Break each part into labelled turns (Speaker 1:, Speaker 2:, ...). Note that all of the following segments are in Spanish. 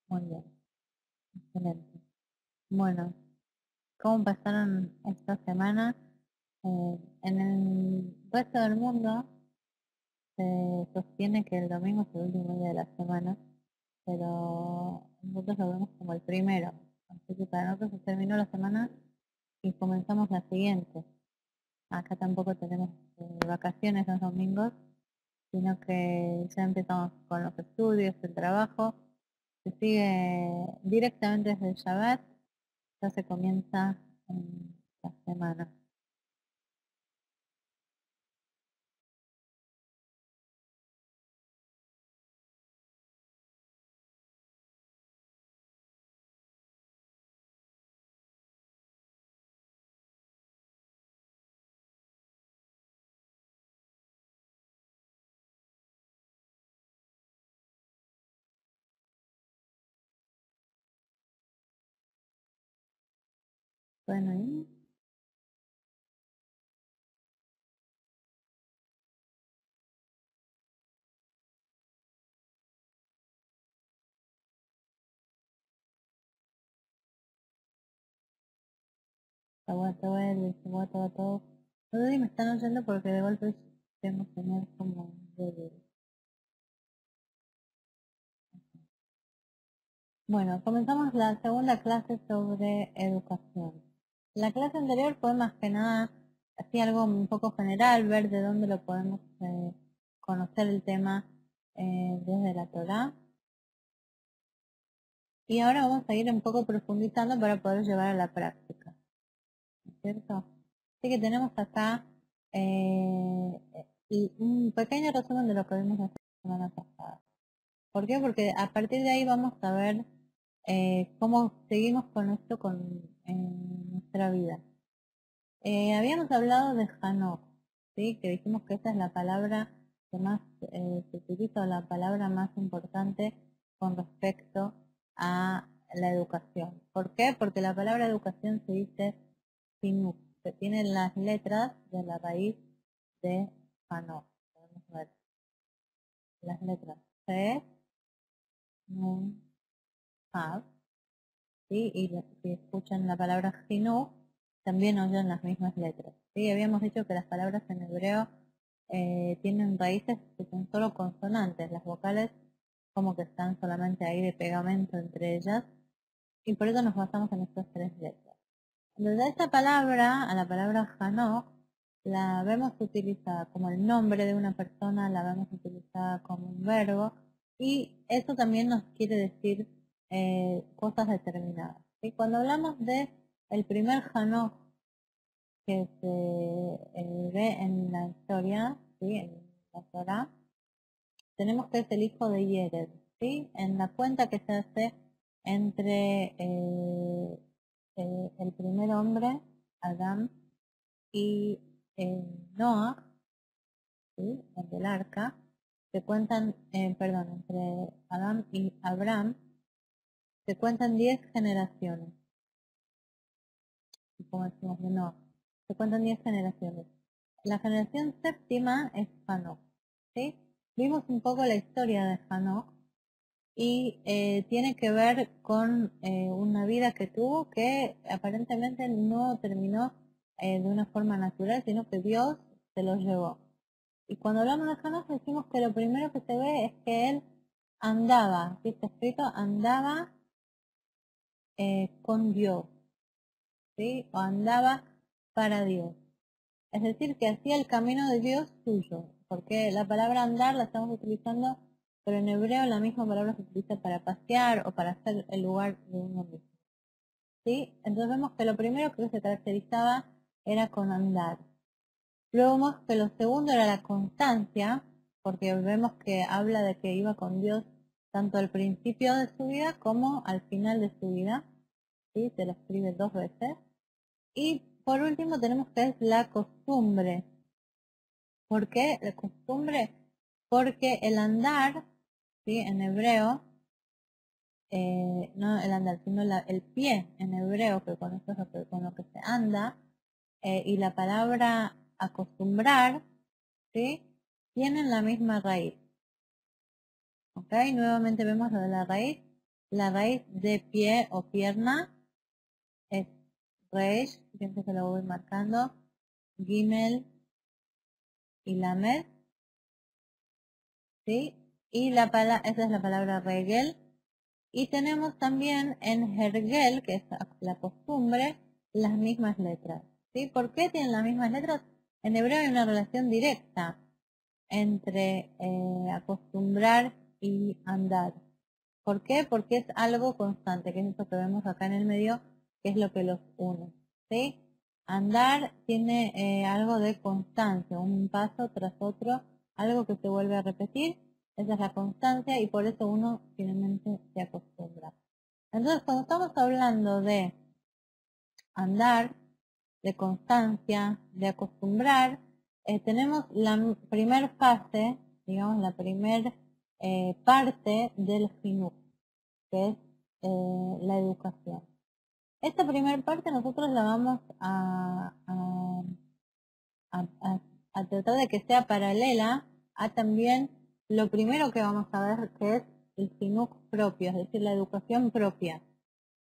Speaker 1: Muy bien, excelente. Bueno, ¿cómo pasaron esta semana? En el resto del mundo se sostiene que el domingo es el último día de la semana, pero nosotros lo vemos como el primero. Así que para nosotros se terminó la semana y comenzamos la siguiente. Acá tampoco tenemos vacaciones los domingos, sino que ya empezamos con los estudios, el trabajo. Se sigue directamente desde el Shabbat, ya se comienza la semana. Bueno, y Tahuatahua, todo. No sé si me están oyendo porque de golpe tengo señal como de... Bueno, comenzamos la segunda clase sobre educación. La clase anterior fue más que nada así algo un poco general, ver de dónde lo podemos conocer el tema desde la Torá. Y ahora vamos a ir un poco profundizando para poder llevar a la práctica, ¿no es cierto? Así que tenemos acá un pequeño resumen de lo que vimos la semana pasada. ¿Por qué? Porque a partir de ahí vamos a ver cómo seguimos con esto en nuestra vida. Habíamos hablado de Hanok, ¿sí? Que dijimos que esa es la palabra que más se utiliza, o la palabra más importante con respecto a la educación. ¿Por qué? Porque la palabra educación se dice Sinuk, que tiene las letras de la raíz de Hanok. Podemos ver las letras C, Nun, Hav, ¿sí? Y si escuchan la palabra Jinú, también oyen las mismas letras. ¿Sí? Habíamos dicho que las palabras en hebreo tienen raíces que son solo consonantes, las vocales como que están solamente ahí de pegamento entre ellas, y por eso nos basamos en estas tres letras. Desde esta palabra, a la palabra Hanok, la vemos utilizada como el nombre de una persona, la vemos utilizada como un verbo, y eso también nos quiere decir cosas determinadas. Y cuando hablamos de el primer Hanok que se ve en la historia, ¿sí? En la Torah, tenemos que es el hijo de Yered, ¿sí? En la cuenta que se hace entre el primer hombre, Adán, y Noah, ¿sí? El del arca, se cuentan, perdón, entre Adán y Abraham, se cuentan 10 generaciones, y como decimos de Noah, se cuentan 10 generaciones. La generación séptima es Hanok, ¿sí? Vimos un poco la historia de Hanok, y tiene que ver con una vida que tuvo que aparentemente no terminó de una forma natural, sino que Dios se lo llevó. Y cuando hablamos de Hanas decimos que lo primero que se ve es que él andaba, ¿sí? Está escrito, andaba con Dios, ¿sí? O andaba para Dios. Es decir, que hacía el camino de Dios suyo, porque la palabra andar la estamos utilizando, pero en hebreo la misma palabra se utiliza para pasear o para hacer el lugar de uno mismo. ¿Sí? Entonces vemos que lo primero que se caracterizaba era con andar. Luego vemos que lo segundo era la constancia, porque vemos que habla de que iba con Dios tanto al principio de su vida como al final de su vida. ¿Sí? Se lo escribe 2 veces. Y por último tenemos que es la costumbre. ¿Por qué la costumbre? Porque el andar, ¿sí? En hebreo, no el andar, sino el pie en hebreo, que con eso es con lo que se anda, y la palabra acostumbrar, ¿sí? Tienen la misma raíz. ¿Ok? Nuevamente vemos lo de la raíz. La raíz de pie o pierna es Reish, siempre se lo voy marcando, Gimel y Lamed, ¿sí? Y esa es la palabra Regel. Y tenemos también en Hergel, que es la costumbre, las mismas letras, ¿sí? ¿Por qué tienen las mismas letras? En hebreo hay una relación directa entre acostumbrar y andar. ¿Por qué? Porque es algo constante, que es eso que vemos acá en el medio, que es lo que los une, ¿sí? Andar tiene algo de constancia, un paso tras otro, algo que se vuelve a repetir, esa es la constancia y por eso uno finalmente se acostumbra. Entonces, cuando estamos hablando de andar, de constancia, de acostumbrar, tenemos la primer fase, digamos, la primer parte del Jinuj, que es la educación. Esta primera parte nosotros la vamos a tratar de que sea paralela a también lo primero que vamos a ver, que es el Jinuj propio, es decir, la educación propia.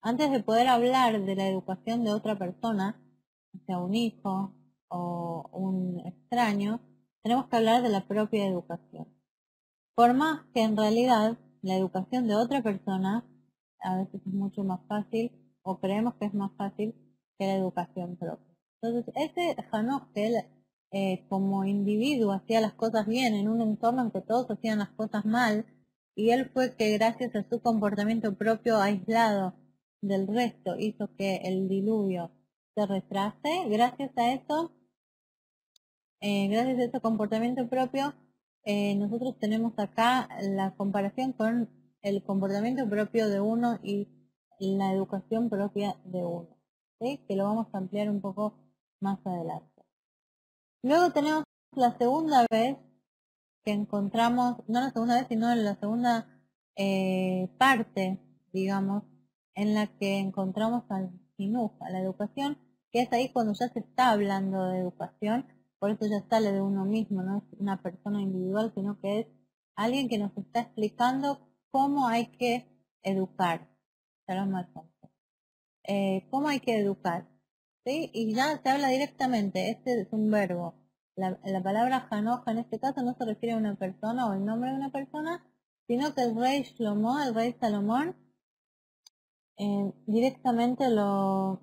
Speaker 1: Antes de poder hablar de la educación de otra persona, sea un hijo o un extraño, tenemos que hablar de la propia educación. Por más que en realidad la educación de otra persona a veces es mucho más fácil o creemos que es más fácil que la educación propia. Entonces, ese Hanoch que él como individuo hacía las cosas bien en un entorno en que todos hacían las cosas mal, y él fue que gracias a su comportamiento propio aislado del resto hizo que el diluvio se retrase, gracias a ese comportamiento propio, nosotros tenemos acá la comparación con el comportamiento propio de uno y la educación propia de uno, ¿sí? Que lo vamos a ampliar un poco más adelante. Luego tenemos la segunda vez que encontramos, no la segunda vez, sino la segunda parte, digamos, en la que encontramos al Jinuj, a la educación, que es ahí cuando ya se está hablando de educación, por eso ya sale de uno mismo, no es una persona individual, sino que es alguien que nos está explicando cómo hay que educar. Cómo hay que educar, ¿sí? Y ya se habla directamente, este es un verbo. La palabra Hanoja en este caso no se refiere a una persona o el nombre de una persona, sino que el rey Shlomo, el rey Salomón, directamente lo...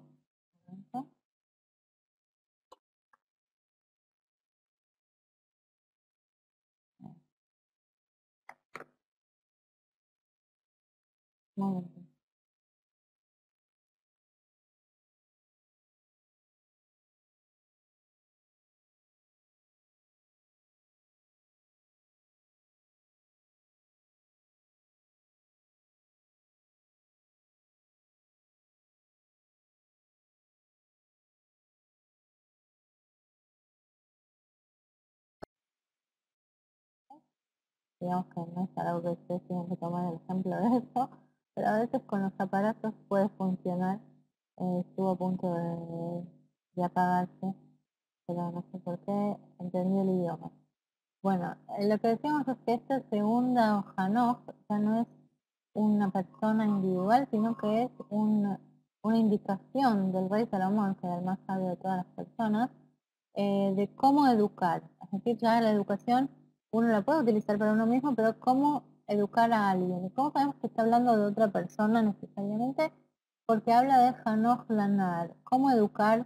Speaker 1: Un momento. Digamos que no es algo que ustedes tienen que tomar el ejemplo de eso, pero a veces con los aparatos puede funcionar. Estuvo a punto de apagarse, pero no sé por qué entendí el idioma. Bueno, lo que decíamos es que esta segunda Hanoch ya no es una persona individual, sino que es una indicación del rey Salomón, que es el más sabio de todas las personas, de cómo educar. Es decir, ya la educación uno la puede utilizar para uno mismo, pero cómo educar a alguien. ¿Y cómo sabemos que está hablando de otra persona necesariamente? Porque habla de Hanoch Lanar, cómo educar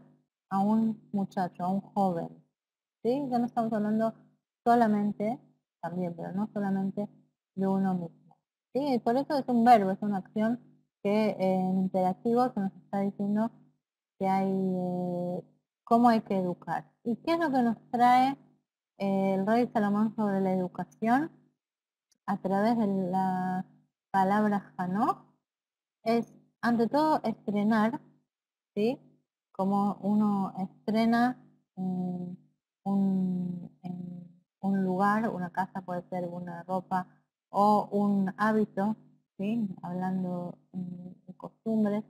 Speaker 1: a un muchacho, a un joven. ¿Sí? Ya no estamos hablando solamente, también, pero no solamente de uno mismo. ¿Sí? Y por eso es un verbo, es una acción que en imperativo se nos está diciendo que hay, cómo hay que educar. ¿Y qué es lo que nos trae el rey Salomón sobre la educación a través de la palabra Hanoch? Es, ante todo, estrenar, ¿sí? Como uno estrena un lugar, una casa puede ser una ropa o un hábito, ¿sí? Hablando de costumbres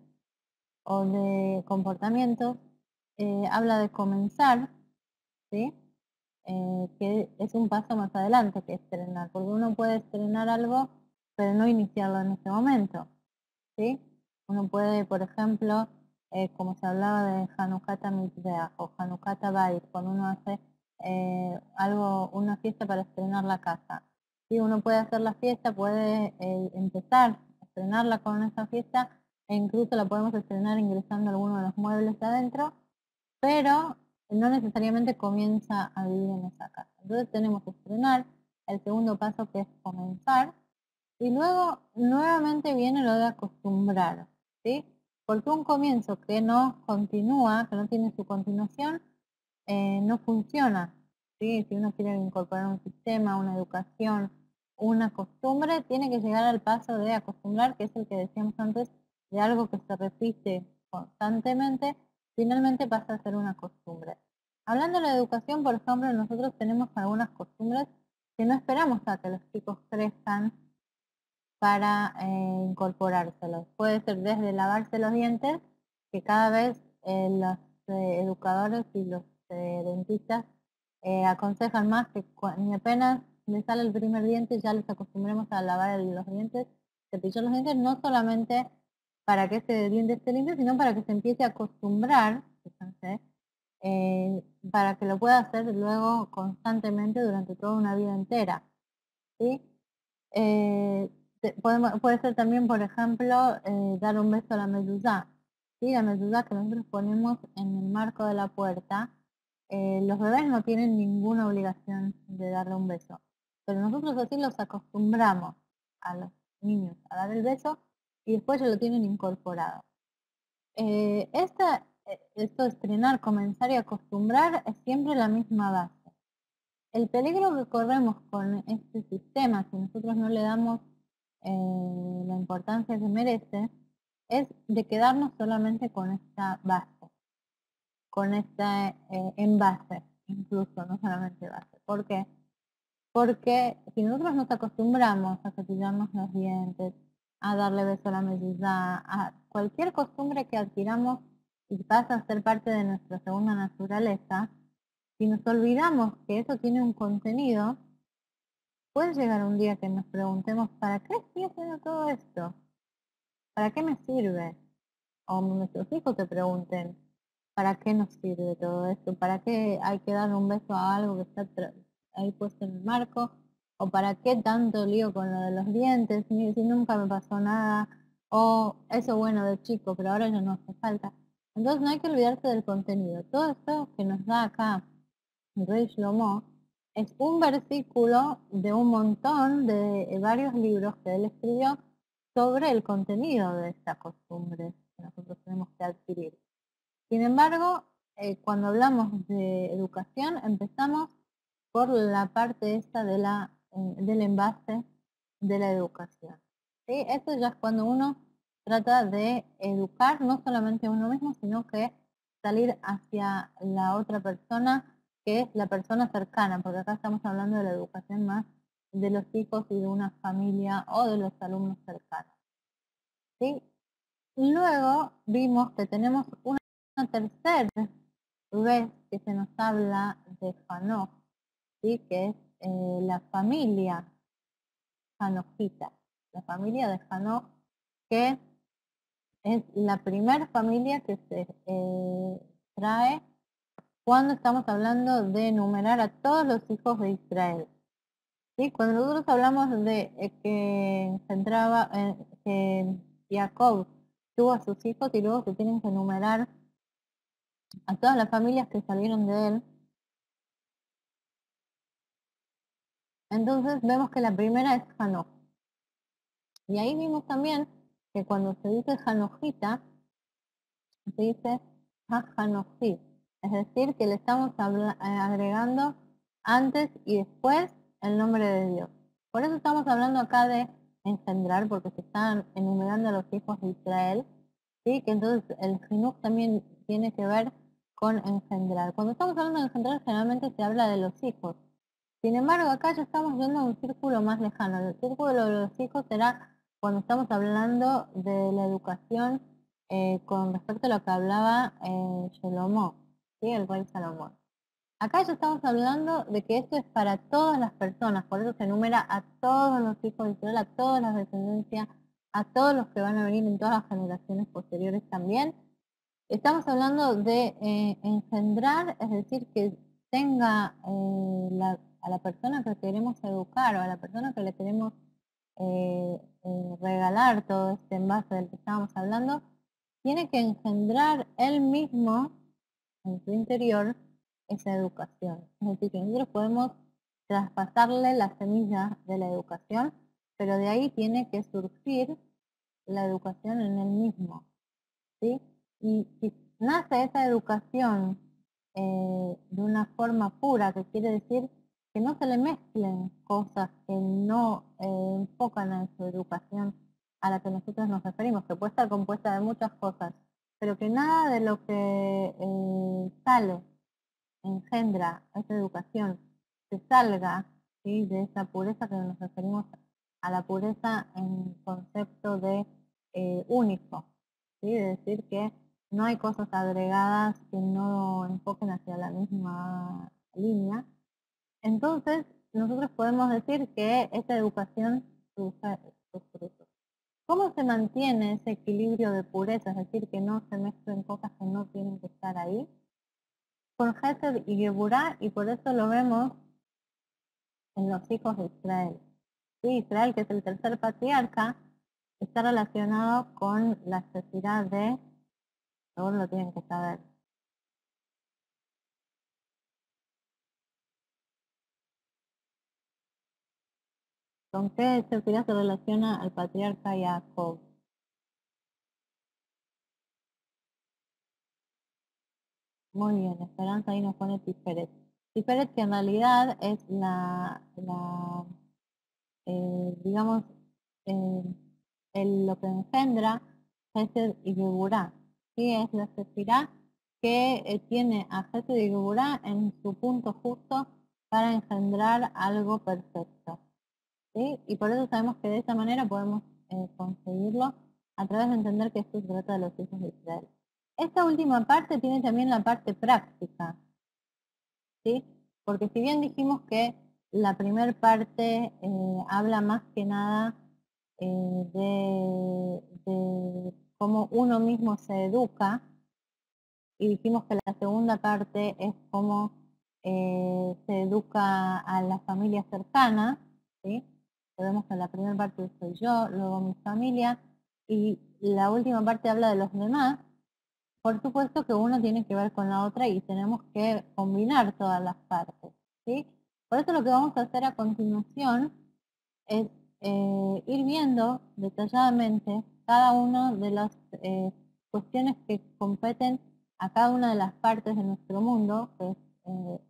Speaker 1: o de comportamientos, habla de comenzar, ¿sí? Que es un paso más adelante que estrenar, porque uno puede estrenar algo pero no iniciarlo en ese momento. ¿sí? Uno puede, por ejemplo, como se hablaba de Hanukkah Mitzvah o Hanukkah Bait, cuando uno hace una fiesta para estrenar la casa. ¿Sí? Uno puede hacer la fiesta, puede empezar a estrenarla con esa fiesta e incluso la podemos estrenar ingresando alguno de los muebles adentro, pero no necesariamente comienza a vivir en esa casa. Entonces tenemos que estrenar, el segundo paso que es comenzar, y luego nuevamente viene lo de acostumbrar, ¿sí? Porque un comienzo que no continúa, que no tiene su continuación, no funciona, ¿sí? Si uno quiere incorporar un sistema, una educación, una costumbre, tiene que llegar al paso de acostumbrar, que es el que decíamos antes, de algo que se repite constantemente, finalmente pasa a ser una costumbre. Hablando de la educación, por ejemplo, nosotros tenemos algunas costumbres que no esperamos a que los chicos crezcan para incorporárselos. Puede ser desde lavarse los dientes, que cada vez los educadores y los dentistas aconsejan más que ni apenas les sale el primer diente ya les acostumbremos a lavar los dientes, cepillar los dientes, no solamente para que ese diente esté limpio, sino para que se empiece a acostumbrar, fíjense, para que lo pueda hacer luego constantemente durante toda una vida entera. ¿Sí? Puede ser también, por ejemplo, dar un beso a la mezuzá. ¿Sí? La mezuzá que nosotros ponemos en el marco de la puerta, los bebés no tienen ninguna obligación de darle un beso, pero nosotros así los acostumbramos a los niños a dar el beso y después ya lo tienen incorporado. Esto de estrenar, comenzar y acostumbrar es siempre la misma base. El peligro que corremos con este sistema, si nosotros no le damos la importancia que merece, es de quedarnos solamente con esta base, con este envase, incluso, no solamente base. ¿Por qué? Porque si nosotros nos acostumbramos a cepillarnos los dientes, a darle beso a la mejilla, a cualquier costumbre que adquiramos y pasa a ser parte de nuestra segunda naturaleza, si nos olvidamos que eso tiene un contenido, puede llegar un día que nos preguntemos, ¿para qué estoy haciendo todo esto? ¿Para qué me sirve? O nuestros hijos te pregunten, ¿para qué nos sirve todo esto? ¿Para qué hay que darle un beso a algo que está ahí puesto en el marco? ¿O para qué tanto lío con lo de los dientes? Si nunca me pasó nada. O eso bueno de chico, pero ahora ya no hace falta. Entonces no hay que olvidarse del contenido. Todo esto que nos da acá el rey Shlomo es un versículo de un montón de varios libros que él escribió sobre el contenido de esta costumbre que nosotros tenemos que adquirir. Sin embargo, cuando hablamos de educación, empezamos por la parte esta del envase de la educación. ¿Sí? Eso ya es cuando uno trata de educar no solamente a uno mismo, sino que salir hacia la otra persona, que es la persona cercana, porque acá estamos hablando de la educación más de los hijos y de una familia o de los alumnos cercanos. ¿Sí? Luego vimos que tenemos una tercera vez que se nos habla de Hanoch, ¿sí? Que es la familia Hanojita, la familia de Hanoch, que es la primera familia que se trae cuando estamos hablando de enumerar a todos los hijos de Israel. ¿Sí? Cuando nosotros hablamos de que se entraba, que Jacob tuvo a sus hijos y luego se tienen que enumerar a todas las familias que salieron de él, entonces vemos que la primera es Hanoch. Y ahí vimos también que cuando se dice Hanojita, se dice Hanochit, es decir, que le estamos agregando antes y después el nombre de Dios. Por eso estamos hablando acá de engendrar, porque se están enumerando a los hijos de Israel, ¿sí? Que entonces el Jinuj también tiene que ver con engendrar. Cuando estamos hablando de engendrar, generalmente se habla de los hijos. Sin embargo, acá ya estamos yendo a un círculo más lejano. El círculo de los hijos será cuando estamos hablando de la educación con respecto a lo que hablaba Shlomo, ¿sí? El rey Salomón. Acá ya estamos hablando de que esto es para todas las personas, por eso se enumera a todos los hijos de Israel, a todas las descendencias, a todos los que van a venir en todas las generaciones posteriores también. Estamos hablando de engendrar, es decir, que tenga a la persona que queremos educar o a la persona que le queremos regalar todo este envase del que estábamos hablando, tiene que engendrar él mismo en su interior esa educación. Es decir, que nosotros podemos traspasarle la semilla de la educación, pero de ahí tiene que surgir la educación en él mismo. ¿Sí? Y si nace esa educación de una forma pura, que quiere decir que no se le mezclen cosas que no enfocan a su educación a la que nosotros nos referimos, que puede estar compuesta de muchas cosas, pero que nada de lo que sale, engendra esa educación, se salga, ¿sí?, de esa pureza, que nos referimos a la pureza en concepto de único, ¿sí? De decir que no hay cosas agregadas que no enfoquen hacia la misma línea. Entonces, nosotros podemos decir que esta educación produce sus frutos. ¿Cómo se mantiene ese equilibrio de pureza? Es decir, que no se mezclen cosas que no tienen que estar ahí. Con Gesed y Geburá, y por eso lo vemos en los hijos de Israel. Sí, Israel, que es el tercer patriarca, está relacionado con la necesidad de, todos lo tienen que saber. ¿Con qué Sefirá se relaciona al patriarca Jacob? Muy bien, Esperanza ahí nos pone Tiferet. Tiferet, que en realidad es digamos, eh, lo que engendra Gesed y Geburá. ¿Sí? Es la Sefirá que tiene a Gesed y Geburá en su punto justo para engendrar algo perfecto. ¿Sí? Y por eso sabemos que de esa manera podemos conseguirlo a través de entender que esto se trata de los hijos de Israel. Esta última parte tiene también la parte práctica, ¿sí? Porque si bien dijimos que la primera parte habla más que nada de cómo uno mismo se educa, y dijimos que la segunda parte es cómo se educa a la familia cercana, ¿sí? Podemos que la primera parte soy yo, luego mi familia, y la última parte habla de los demás. Por supuesto que uno tiene que ver con la otra y tenemos que combinar todas las partes, ¿sí? Por eso lo que vamos a hacer a continuación es ir viendo detalladamente cada una de las cuestiones que competen a cada una de las partes de nuestro mundo, que es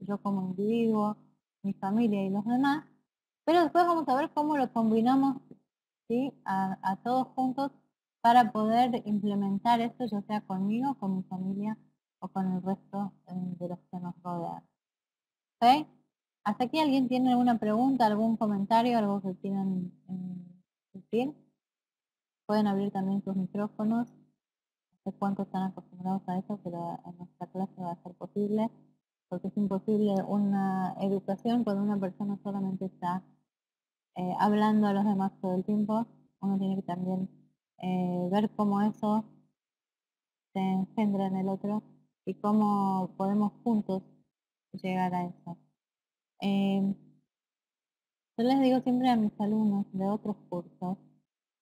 Speaker 1: yo como individuo, mi familia y los demás, pero después vamos a ver cómo lo combinamos, ¿sí?, a todos juntos para poder implementar esto, ya sea conmigo, con mi familia o con el resto de los que nos rodean. ¿Ok? ¿Hasta aquí alguien tiene alguna pregunta, algún comentario, algo que quieran decir? Pueden abrir también sus micrófonos. No sé cuántos están acostumbrados a eso, pero en nuestra clase va a ser posible, porque es imposible una educación cuando una persona solamente está hablando a los demás todo el tiempo. Uno tiene que también ver cómo eso se engendra en el otro y cómo podemos juntos llegar a eso. Yo les digo siempre a mis alumnos de otros cursos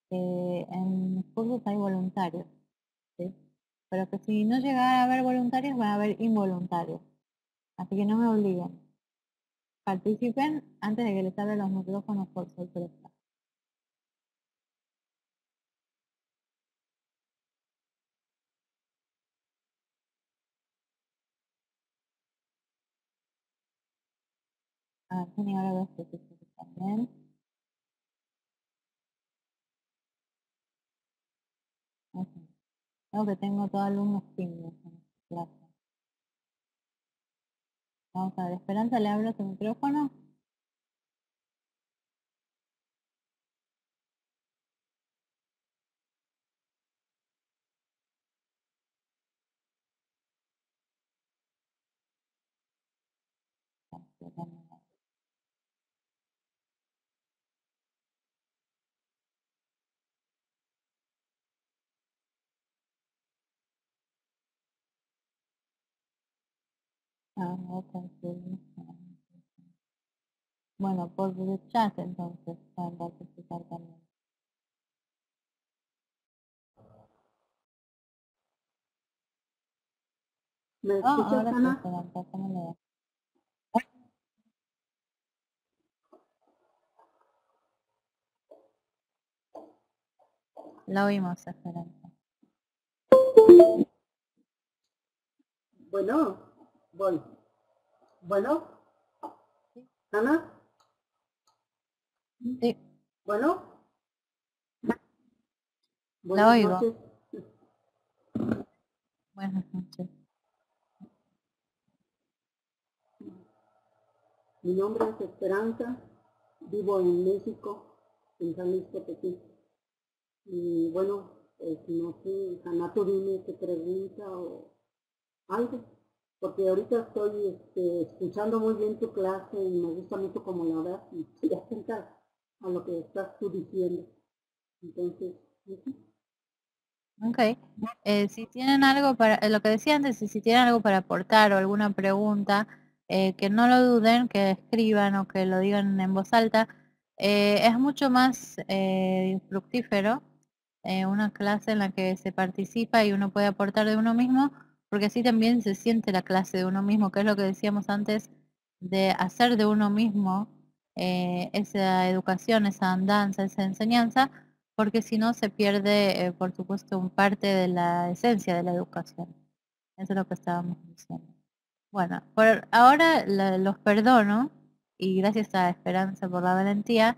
Speaker 1: que en mis cursos hay voluntarios, ¿sí? Pero que si no llegara a haber voluntarios, va a haber involuntarios. Así que no me obliguen. Participen antes de que les abran los micrófonos por sorpresa. A ver, Jenny, ahora veo que también. Ok. Creo que tengo todos alumnos tímidos en esta clase. Vamos a ver, Esperanza, ¿le abro su micrófono? Ah, ok, sí. Bueno, por el chat entonces pueden participar también.
Speaker 2: ¿Me
Speaker 1: Ah,
Speaker 2: escuchas,
Speaker 1: ahora sí,
Speaker 2: Ana?
Speaker 1: Esperanza, ¿cómo le va? La oímos, Esperanza.
Speaker 2: Bueno, voy. Bueno, Ana,
Speaker 1: Sí,
Speaker 2: bueno,
Speaker 1: la
Speaker 2: buenas
Speaker 1: oigo.
Speaker 2: noches.
Speaker 1: Buenas noches.
Speaker 2: Mi nombre es Esperanza, vivo en México, en San Luis Potosí. Y bueno, pues no sé, Ana, tú dime qué pregunta o algo, porque ahorita estoy escuchando muy bien tu clase y me gusta mucho cómo la das y estoy atenta a lo que estás tú diciendo. Entonces, no sé.
Speaker 1: Ok. Si tienen algo para, lo que decía antes, si tienen algo para aportar o alguna pregunta, que no lo duden, que escriban o que lo digan en voz alta. Es mucho más fructífero una clase en la que se participa y uno puede aportar de uno mismo, porque así también se siente la clase de uno mismo, que es lo que decíamos antes, de hacer de uno mismo esa educación, esa andanza, esa enseñanza, porque si no se pierde, por supuesto, un parte de la esencia de la educación. Eso es lo que estábamos diciendo. Bueno, por ahora los perdono y gracias a Esperanza por la valentía,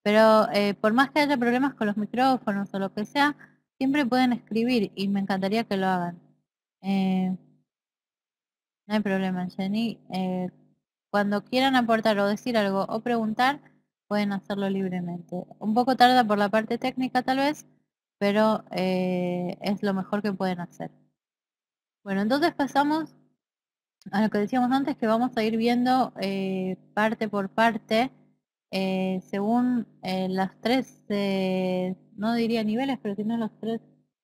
Speaker 1: pero por más que haya problemas con los micrófonos o lo que sea, siempre pueden escribir y me encantaría que lo hagan. Eh, no hay problema, Jenny. Cuando quieran aportar o decir algo o preguntar, pueden hacerlo libremente. Un poco tarda por la parte técnica tal vez, pero es lo mejor que pueden hacer. Bueno, entonces pasamos a lo que decíamos antes, que vamos a ir viendo parte por parte, según las tres, no diría niveles, pero sino los tres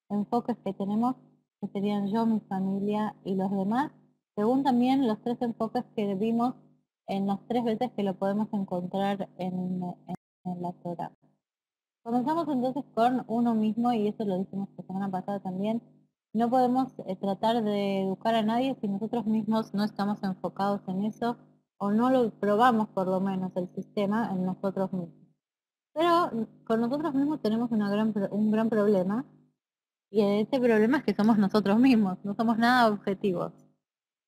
Speaker 1: enfoques que tenemos, que serían yo, mi familia y los demás, según también los tres enfoques que vimos en las tres veces que lo podemos encontrar en la Torah. Comenzamos entonces con uno mismo, y eso lo dijimos la semana pasada también. No podemos tratar de educar a nadie si nosotros mismos no estamos enfocados en eso o no lo probamos por lo menos el sistema en nosotros mismos. Pero con nosotros mismos tenemos un gran problema, y ese problema es que somos nosotros mismos, no somos nada objetivos.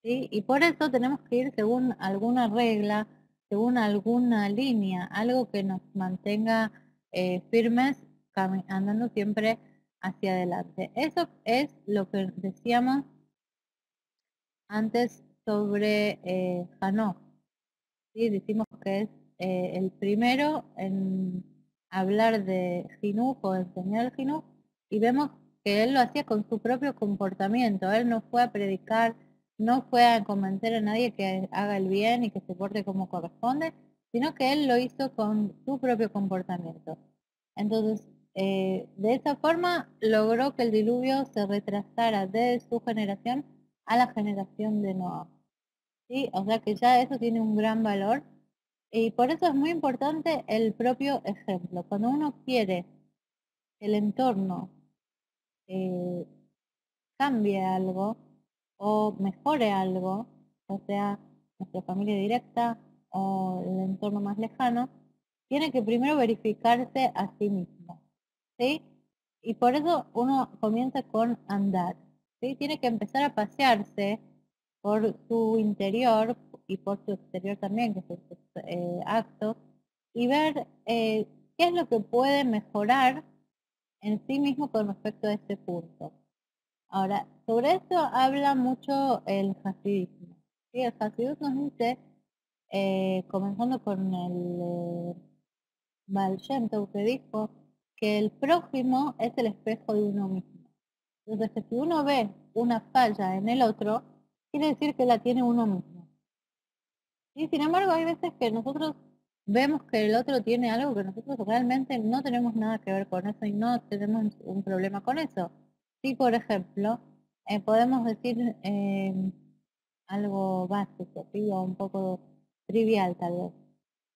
Speaker 1: ¿Sí? Y por eso tenemos que ir según alguna regla, según alguna línea, algo que nos mantenga firmes, andando siempre hacia adelante. Eso es lo que decíamos antes sobre Hanok. ¿Sí? Decimos que es el primero en hablar de Jinuj o enseñar Jinuj, y vemos que él lo hacía con su propio comportamiento. Él no fue a predicar, no fue a convencer a nadie que haga el bien y que se porte como corresponde, sino que él lo hizo con su propio comportamiento. Entonces, de esa forma logró que el diluvio se retrasara de su generación a la generación de Noah. ¿Sí? O sea que ya eso tiene un gran valor, y por eso es muy importante el propio ejemplo. Cuando uno quiere que el entorno eh, cambie algo o mejore algo, o sea, nuestra familia directa o el entorno más lejano, tiene que primero verificarse a sí mismo, ¿sí? Y por eso uno comienza con andar, ¿sí? Tiene que empezar a pasearse por su interior y por su exterior también, que son sus actos, y ver qué es lo que puede mejorar en sí mismo con respecto a este punto. Ahora, sobre esto habla mucho el hasidismo. ¿Sí? El hasidismo nos dice, comenzando con el Baal Shem Tov, que dijo que el prójimo es el espejo de uno mismo. Entonces, que si uno ve una falla en el otro, quiere decir que la tiene uno mismo. Y sin embargo, hay veces que nosotros vemos que el otro tiene algo que nosotros realmente no tenemos nada que ver con eso y no tenemos un problema con eso. Sí, por ejemplo, podemos decir, algo básico, ¿sí? O un poco trivial tal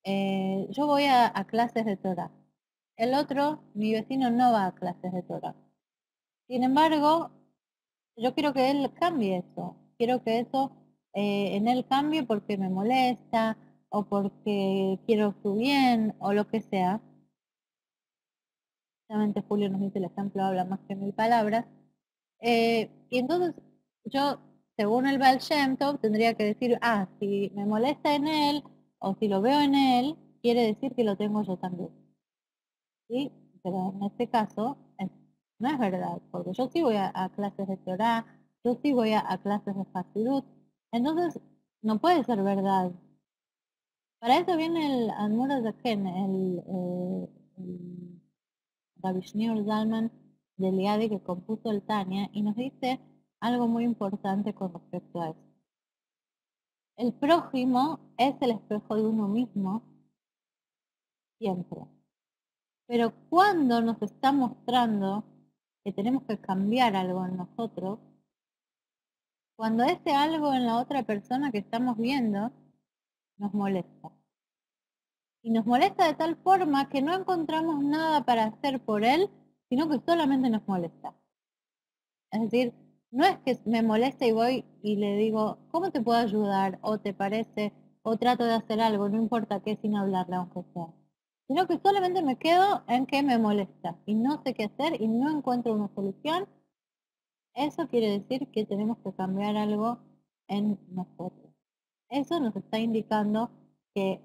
Speaker 1: vez. Yo voy a clases de Torah. El otro, mi vecino, no va a clases de Torah. Sin embargo, yo quiero que él cambie eso. Quiero que eso en él cambie porque me molesta o porque quiero su bien o lo que sea. Obviamente Julio nos dice el ejemplo habla más que mil palabras. Y entonces yo, según el Baal Shem Tov, tendría que decir, si me molesta en él o si lo veo en él, quiere decir que lo tengo yo también. ¿Sí? Pero en este caso no es verdad, porque yo sí voy a clases de Torah, yo sí voy a clases de Hasidut, entonces no puede ser verdad. Para eso viene el Admor Zaken, el Rabbi Shneur Zalman de Liadi que compuso el Tania y nos dice algo muy importante con respecto a eso. El prójimo es el espejo de uno mismo siempre. Pero cuando nos está mostrando que tenemos que cambiar algo en nosotros, cuando ese algo en la otra persona que estamos viendo nos molesta. Y nos molesta de tal forma que no encontramos nada para hacer por él, sino que solamente nos molesta. Es decir, no es que me moleste y voy y le digo, ¿cómo te puedo ayudar? O te parece, o trato de hacer algo, no importa qué, sin hablarle aunque sea. Sino que solamente me quedo en que me molesta y no sé qué hacer y no encuentro una solución. Eso quiere decir que tenemos que cambiar algo en nosotros. Eso nos está indicando que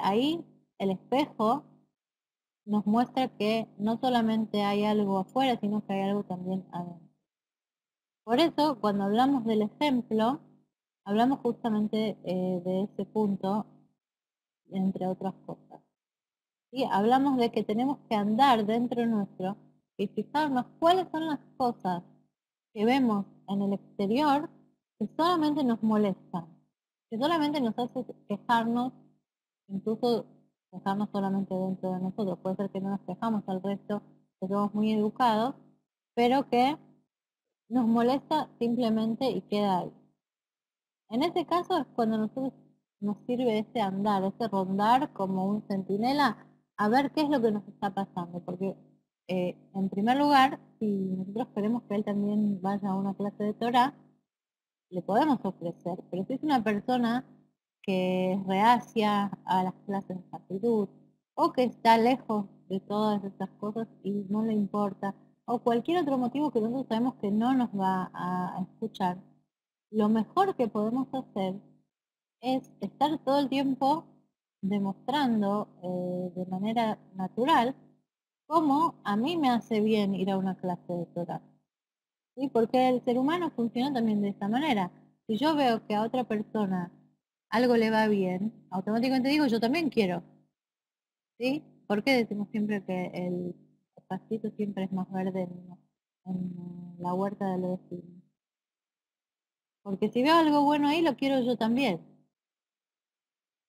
Speaker 1: ahí el espejo nos muestra que no solamente hay algo afuera, sino que hay algo también adentro. Por eso, cuando hablamos del ejemplo, hablamos justamente de ese punto, entre otras cosas. Y hablamos de que tenemos que andar dentro nuestro y fijarnos cuáles son las cosas que vemos en el exterior que solamente nos molestan, que solamente nos hace quejarnos, incluso quejarnos solamente dentro de nosotros. Puede ser que no nos quejamos al resto, que somos muy educados, pero que nos molesta simplemente y queda ahí. En ese caso es cuando nosotros nos sirve ese andar, ese rondar como un centinela a ver qué es lo que nos está pasando. Porque en primer lugar, si nosotros queremos que él también vaya a una clase de Torah, le podemos ofrecer. Pero si es una persona que es reacia a las clases de actitud o que está lejos de todas esas cosas y no le importa, o cualquier otro motivo que nosotros sabemos que no nos va a escuchar, lo mejor que podemos hacer es estar todo el tiempo demostrando de manera natural cómo a mí me hace bien ir a una clase de Torah. ¿Sí? Porque el ser humano funciona también de esta manera. Si yo veo que a otra persona algo le va bien, automáticamente digo, yo también quiero. ¿Sí? ¿Por qué decimos siempre que el pastito siempre es más verde en la huerta de los vecinos? Porque si veo algo bueno ahí, lo quiero yo también.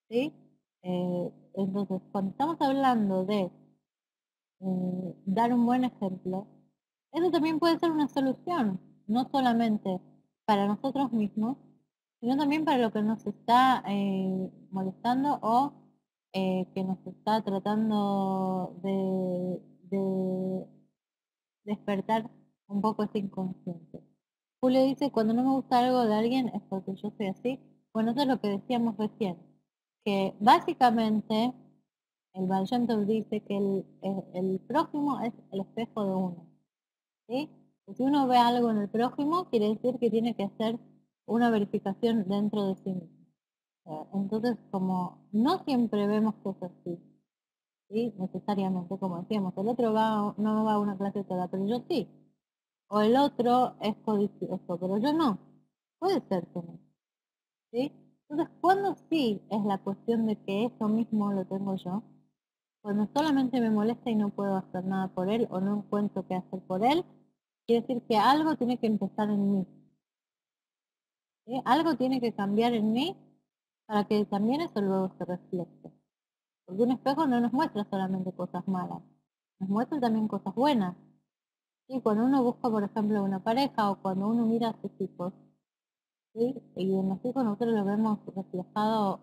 Speaker 1: ¿Sí? Entonces, cuando estamos hablando de dar un buen ejemplo, eso también puede ser una solución, no solamente para nosotros mismos, sino también para lo que nos está molestando o que nos está tratando de despertar un poco ese inconsciente. Julio dice, cuando no me gusta algo de alguien es porque yo soy así. Bueno, eso es lo que decíamos recién, que básicamente el Baal Shem Tov dice que el prójimo es el espejo de uno. ¿Sí? Si uno ve algo en el prójimo, quiere decir que tiene que hacer una verificación dentro de sí mismo. Entonces, como no siempre vemos cosas así, ¿sí? Necesariamente, como decíamos, el otro no va a una clase toda, pero yo sí. O el otro es codicioso, pero yo no. Puede ser que no. ¿Sí? Entonces, cuando sí es la cuestión de que eso mismo lo tengo yo, cuando solamente me molesta y no puedo hacer nada por él o no encuentro qué hacer por él, quiere decir que algo tiene que empezar en mí. ¿Sí? Algo tiene que cambiar en mí para que también eso luego se refleje. Porque un espejo no nos muestra solamente cosas malas, nos muestra también cosas buenas. ¿Sí? Cuando uno busca, por ejemplo, una pareja o cuando uno mira a sus hijos, ¿sí? Y en los hijos nosotros lo vemos reflejado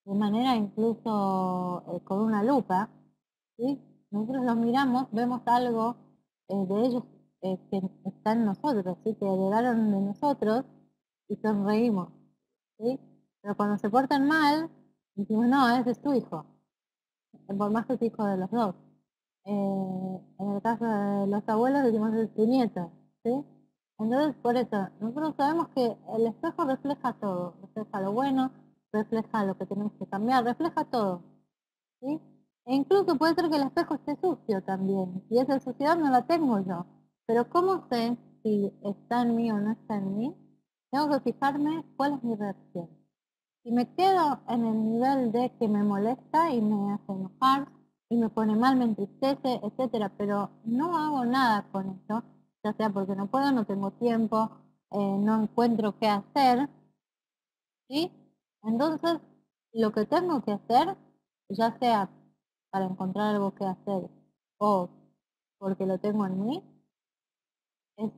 Speaker 1: de manera incluso con una lupa, ¿sí? Nosotros los miramos, vemos algo de ellos que está en nosotros, ¿sí? Que heredaron de nosotros y sonreímos, ¿sí? Pero cuando se portan mal, decimos, no, ese es tu hijo, por más que es hijo de los dos. En el caso de los abuelos decimos es tu nieto, ¿sí? Entonces, por eso, nosotros sabemos que el espejo refleja todo, refleja lo bueno, refleja lo que tenemos que cambiar, refleja todo, ¿sí? E incluso puede ser que el espejo esté sucio también, y esa suciedad no la tengo yo. Pero ¿cómo sé si está en mí o no está en mí? Tengo que fijarme cuál es mi reacción. Si me quedo en el nivel de que me molesta y me hace enojar y me pone mal, me entristece, etcétera, pero no hago nada con eso, ya sea porque no puedo, no tengo tiempo, no encuentro qué hacer, ¿sí? Entonces, lo que tengo que hacer, ya sea para encontrar algo que hacer o porque lo tengo en mí, es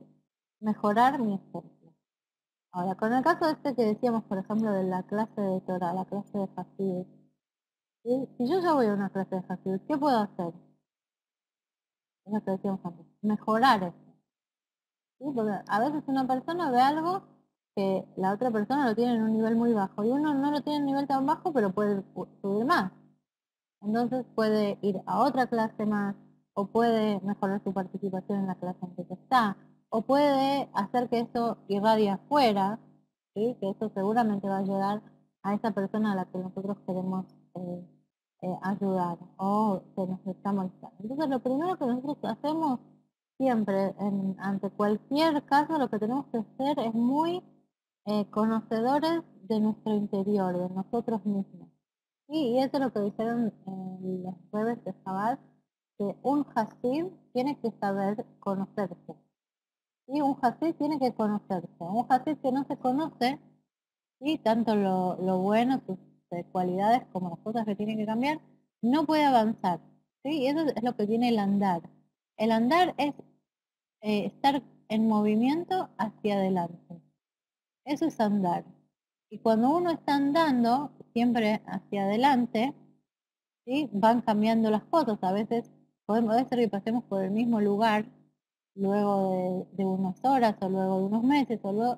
Speaker 1: mejorar mi ejemplo. Ahora, con el caso este que decíamos, por ejemplo, de la clase de Torah, la clase de Hasidut, ¿sí? Si yo ya voy a una clase de Hasidut, ¿qué puedo hacer? Es lo que decíamos antes, mejorar eso, ¿sí? Porque a veces una persona ve algo que la otra persona lo tiene en un nivel muy bajo y uno no lo tiene en un nivel tan bajo, pero puede subir más. Entonces puede ir a otra clase más, o puede mejorar su participación en la clase en que está, o puede hacer que eso irradie afuera, ¿sí? Que eso seguramente va a ayudar a esa persona a la que nosotros queremos ayudar o que nos está molestando. Entonces lo primero que nosotros hacemos siempre, ante cualquier caso, lo que tenemos que hacer es muy conocedores de nuestro interior, de nosotros mismos. Sí, y eso es lo que dijeron los jueves de Shabbat, que un Hasid tiene que saber conocerse. Y un Hasid tiene que conocerse. Un Hasid que no se conoce, y tanto lo bueno, sus cualidades, como las cosas que tiene que cambiar, no puede avanzar. ¿Sí? Y eso es lo que tiene el andar. El andar es estar en movimiento hacia adelante. Eso es andar. Y cuando uno está andando siempre hacia adelante, ¿sí? Van cambiando las cosas. A veces puede ser que pasemos por el mismo lugar luego de unas horas o luego de unos meses o luego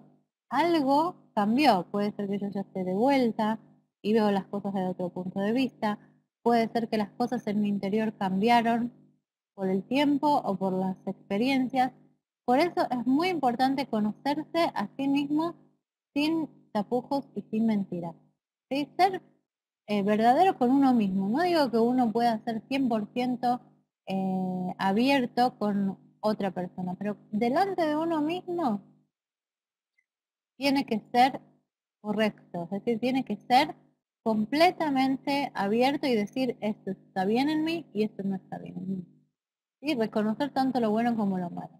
Speaker 1: algo cambió. Puede ser que yo ya esté de vuelta y veo las cosas desde otro punto de vista. Puede ser que las cosas en mi interior cambiaron por el tiempo o por las experiencias. Por eso es muy importante conocerse a sí mismo sin tapujos y sin mentiras. ¿Sí? Ser verdadero con uno mismo. No digo que uno pueda ser 100% abierto con otra persona, pero delante de uno mismo tiene que ser correcto, es decir, tiene que ser completamente abierto y decir esto está bien en mí y esto no está bien en mí. Y reconocer tanto lo bueno como lo malo.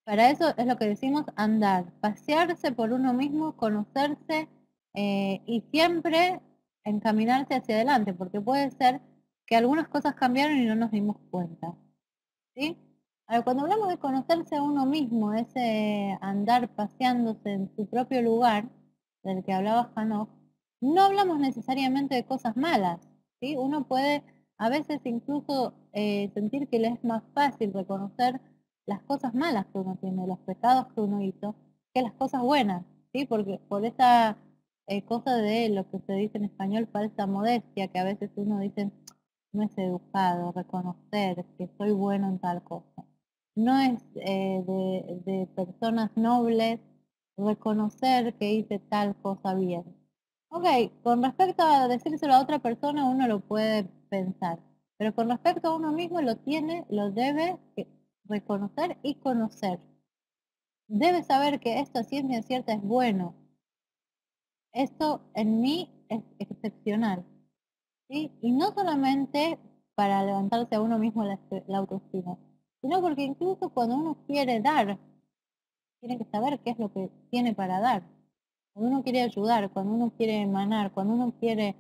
Speaker 1: Para eso es lo que decimos andar, pasearse por uno mismo, conocerse y siempre encaminarse hacia adelante, porque puede ser que algunas cosas cambiaron y no nos dimos cuenta. ¿Sí? Ahora, cuando hablamos de conocerse a uno mismo, ese andar paseándose en su propio lugar, del que hablaba Hanoch, no hablamos necesariamente de cosas malas. ¿Sí? Uno puede a veces incluso sentir que le es más fácil reconocer las cosas malas que uno tiene, los pecados que uno hizo, que las cosas buenas, ¿sí? Porque por esa cosa de lo que se dice en español falsa modestia, que a veces uno dice, no es educado reconocer que soy bueno en tal cosa. No es de personas nobles reconocer que hice tal cosa bien. Ok, con respecto a decírselo a otra persona uno lo puede pensar, pero con respecto a uno mismo lo tiene, lo debe reconocer y conocer. Debe saber que esto a ciencia cierta es bueno. Esto en mí es excepcional. ¿Sí? Y no solamente para levantarse a uno mismo la autoestima, sino porque incluso cuando uno quiere dar, tiene que saber qué es lo que tiene para dar. Cuando uno quiere ayudar, cuando uno quiere emanar, cuando uno quiere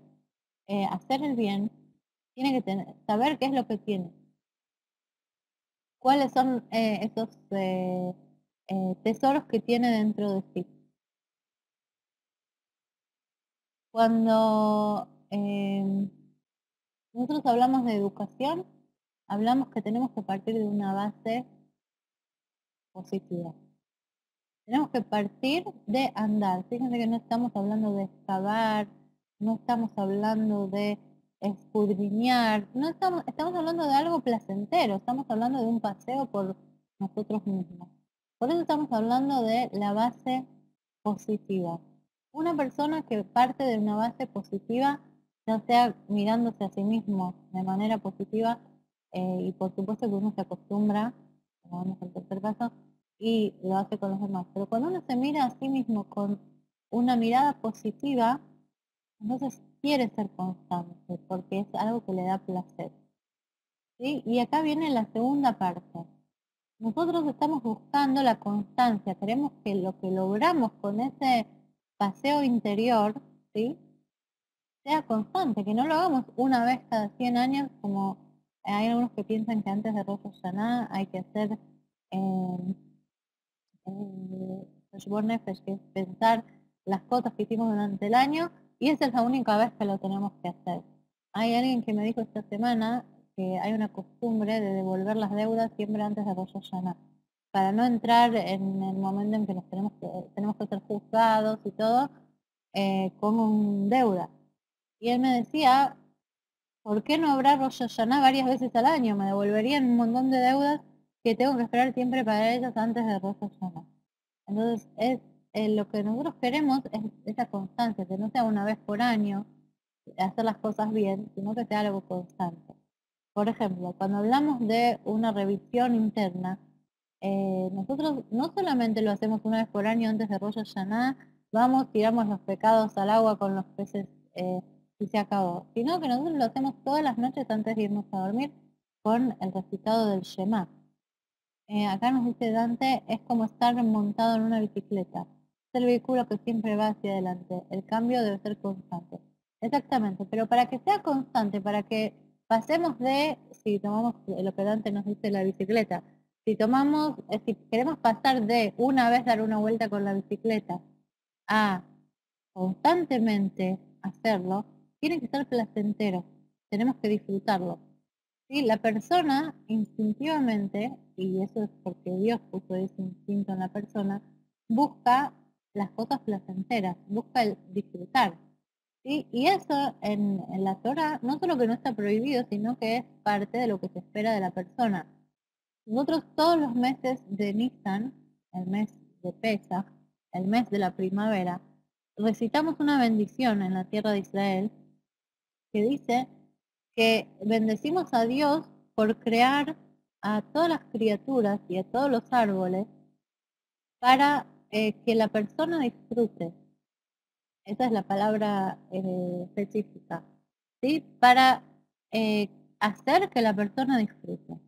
Speaker 1: hacer el bien, tiene que saber qué es lo que tiene. Cuáles son esos tesoros que tiene dentro de sí. Cuando nosotros hablamos de educación, hablamos que tenemos que partir de una base positiva. Tenemos que partir de andar. Fíjense que no estamos hablando de excavar, no estamos hablando de escudriñar, no estamos hablando de algo placentero, estamos hablando de un paseo por nosotros mismos. Por eso estamos hablando de la base positiva. Una persona que parte de una base positiva, ya sea mirándose a sí mismo de manera positiva, y por supuesto que uno se acostumbra, como vamos al tercer paso, y lo hace con los demás. Pero cuando uno se mira a sí mismo con una mirada positiva, entonces quiere ser constante, porque es algo que le da placer. ¿Sí? Y acá viene la segunda parte. Nosotros estamos buscando la constancia, queremos que lo que logramos con ese paseo interior, ¿sí?, sea constante, que no lo hagamos una vez cada 100 años, como hay algunos que piensan que antes de Rosh Hashanah hay que hacer Heshbon Nefesh, que es pensar las cosas que hicimos durante el año, y esa es la única vez que lo tenemos que hacer. Hay alguien que me dijo esta semana que hay una costumbre de devolver las deudas siempre antes de Rosh Hashanah, para no entrar en el momento en que tenemos que ser juzgados y todo, con deuda. Y él me decía, ¿por qué no obrar Rosh Hashanah varias veces al año? Me devolverían un montón de deudas que tengo que esperar siempre para ellas antes de Rosh Hashanah. Entonces, lo que nosotros queremos es esa constancia, que no sea una vez por año hacer las cosas bien, sino que sea algo constante. Por ejemplo, cuando hablamos de una revisión interna, nosotros no solamente lo hacemos una vez por año antes de Rosh Hashanah, vamos, tiramos los pecados al agua con los peces, y se acabó, sino que nosotros lo hacemos todas las noches antes de irnos a dormir con el recitado del Shema. Acá nos dice Dante, es como estar montado en una bicicleta. Es el vehículo que siempre va hacia adelante. El cambio debe ser constante. Exactamente, pero para que sea constante, para que pasemos de, si tomamos lo que Dante nos dice la bicicleta, si queremos pasar de una vez dar una vuelta con la bicicleta a constantemente hacerlo, tiene que ser placentero. Tenemos que disfrutarlo. Sí, la persona instintivamente, y eso es porque Dios puso ese instinto en la persona, busca las cosas placenteras, busca el disfrutar. ¿Sí? Y eso en la Torah no solo que no está prohibido, sino que es parte de lo que se espera de la persona. Nosotros todos los meses de Nisan, el mes de Pesach, el mes de la primavera, recitamos una bendición en la tierra de Israel que dice que bendecimos a Dios por crear a todas las criaturas y a todos los árboles para que la persona disfrute. Esa es la palabra específica, ¿sí? Para eh, hacer que la persona disfrute.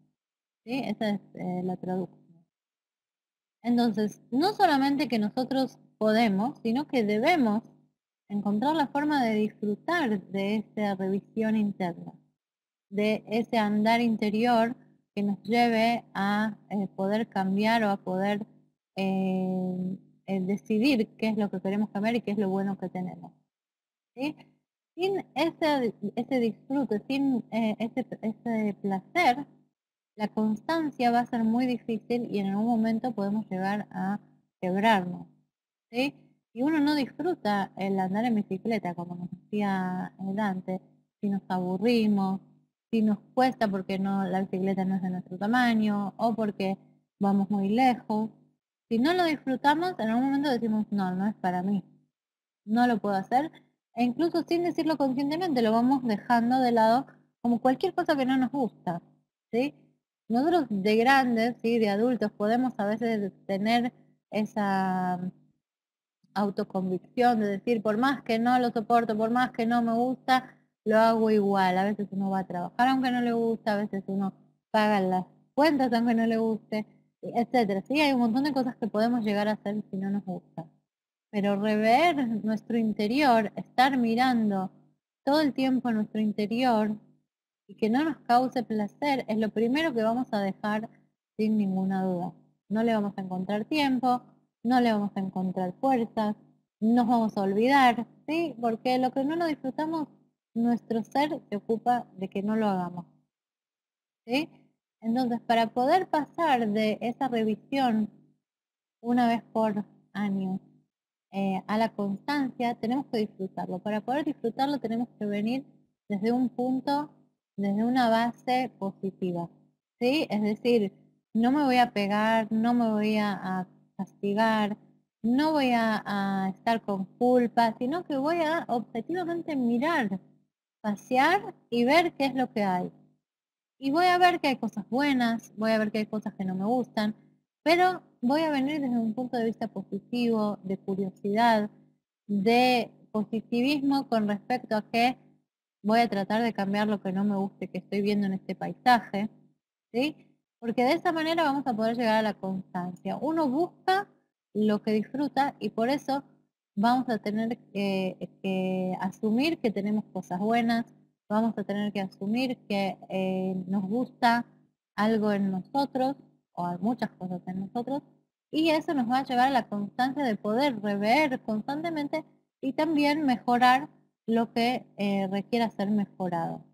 Speaker 1: ¿Sí? Esa es la traducción. Entonces, no solamente que nosotros podemos, sino que debemos encontrar la forma de disfrutar de esa revisión interna, de ese andar interior que nos lleve a poder cambiar o a poder decidir qué es lo que queremos cambiar y qué es lo bueno que tenemos. ¿Sí? Sin ese disfrute, sin ese placer, la constancia va a ser muy difícil y en algún momento podemos llegar a quebrarnos. ¿Sí? Y uno no disfruta el andar en bicicleta, como nos decía Dante, si nos aburrimos, si nos cuesta porque la bicicleta no es de nuestro tamaño o porque vamos muy lejos. Si no lo disfrutamos, en algún momento decimos, no, no es para mí, no lo puedo hacer. E incluso sin decirlo conscientemente, lo vamos dejando de lado como cualquier cosa que no nos gusta. ¿Sí? Nosotros de grandes, ¿sí?, de adultos, podemos a veces tener esa autoconvicción de decir, por más que no lo soporto, por más que no me gusta, lo hago igual. A veces uno va a trabajar aunque no le gusta, a veces uno paga las cuentas aunque no le guste, etcétera. Sí, hay un montón de cosas que podemos llegar a hacer si no nos gusta. Pero rever nuestro interior, estar mirando todo el tiempo nuestro interior y que no nos cause placer, es lo primero que vamos a dejar sin ninguna duda. No le vamos a encontrar tiempo, no le vamos a encontrar fuerzas, nos vamos a olvidar, ¿sí? Porque lo que no lo disfrutamos, nuestro ser se ocupa de que no lo hagamos, ¿sí? Entonces, para poder pasar de esa revisión una vez por año a la constancia, tenemos que disfrutarlo. Para poder disfrutarlo tenemos que venir desde un punto, desde una base positiva, ¿sí? Es decir, no me voy a pegar, no me voy a castigar, no voy a estar con culpa, sino que voy a objetivamente mirar, pasear y ver qué es lo que hay. Y voy a ver que hay cosas buenas, voy a ver que hay cosas que no me gustan, pero voy a venir desde un punto de vista positivo, de curiosidad, de positivismo con respecto a que voy a tratar de cambiar lo que no me guste que estoy viendo en este paisaje, ¿sí? Porque de esa manera vamos a poder llegar a la constancia. Uno busca lo que disfruta y por eso vamos a tener que asumir que tenemos cosas buenas, vamos a tener que asumir que nos gusta algo en nosotros o hay muchas cosas en nosotros y eso nos va a llevar a la constancia de poder rever constantemente y también mejorar lo que requiera ser mejorado.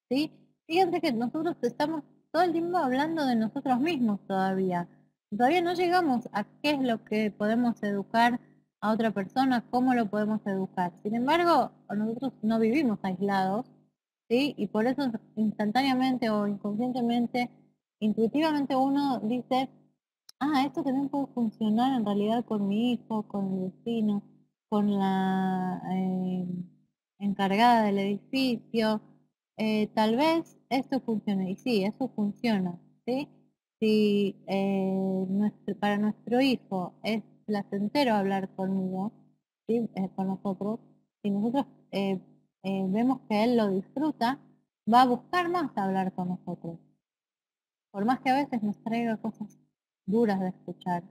Speaker 1: ¿Sí? Fíjense que nosotros estamos todo el tiempo hablando de nosotros mismos todavía. Todavía no llegamos a qué es lo que podemos educar a otra persona, cómo lo podemos educar. Sin embargo, nosotros no vivimos aislados, ¿sí? Y por eso instantáneamente o inconscientemente, intuitivamente uno dice, esto también puede funcionar en realidad con mi hijo, con el vecino, con la encargada del edificio. Tal vez esto funcione. Y sí, eso funciona, ¿sí? Si para nuestro hijo es placentero hablar conmigo, ¿sí? Con nosotros, si nosotros vemos que él lo disfruta, va a buscar más hablar con nosotros. Por más que a veces nos traiga cosas duras de escuchar,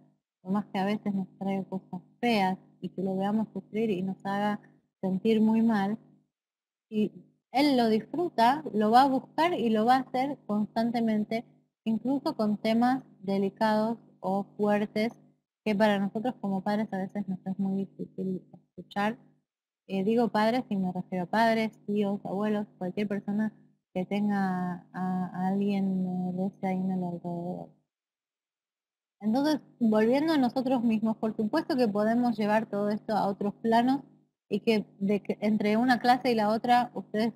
Speaker 1: por más que a veces nos traiga cosas feas y que lo veamos sufrir y nos haga sentir muy mal, si él lo disfruta, lo va a buscar y lo va a hacer constantemente, incluso con temas delicados o fuertes que para nosotros como padres a veces nos es muy difícil escuchar. Digo padres y me refiero a padres, tíos, abuelos, cualquier persona que tenga a alguien de ese índole alrededor. Entonces, volviendo a nosotros mismos, por supuesto que podemos llevar todo esto a otros planos y que entre una clase y la otra, ustedes,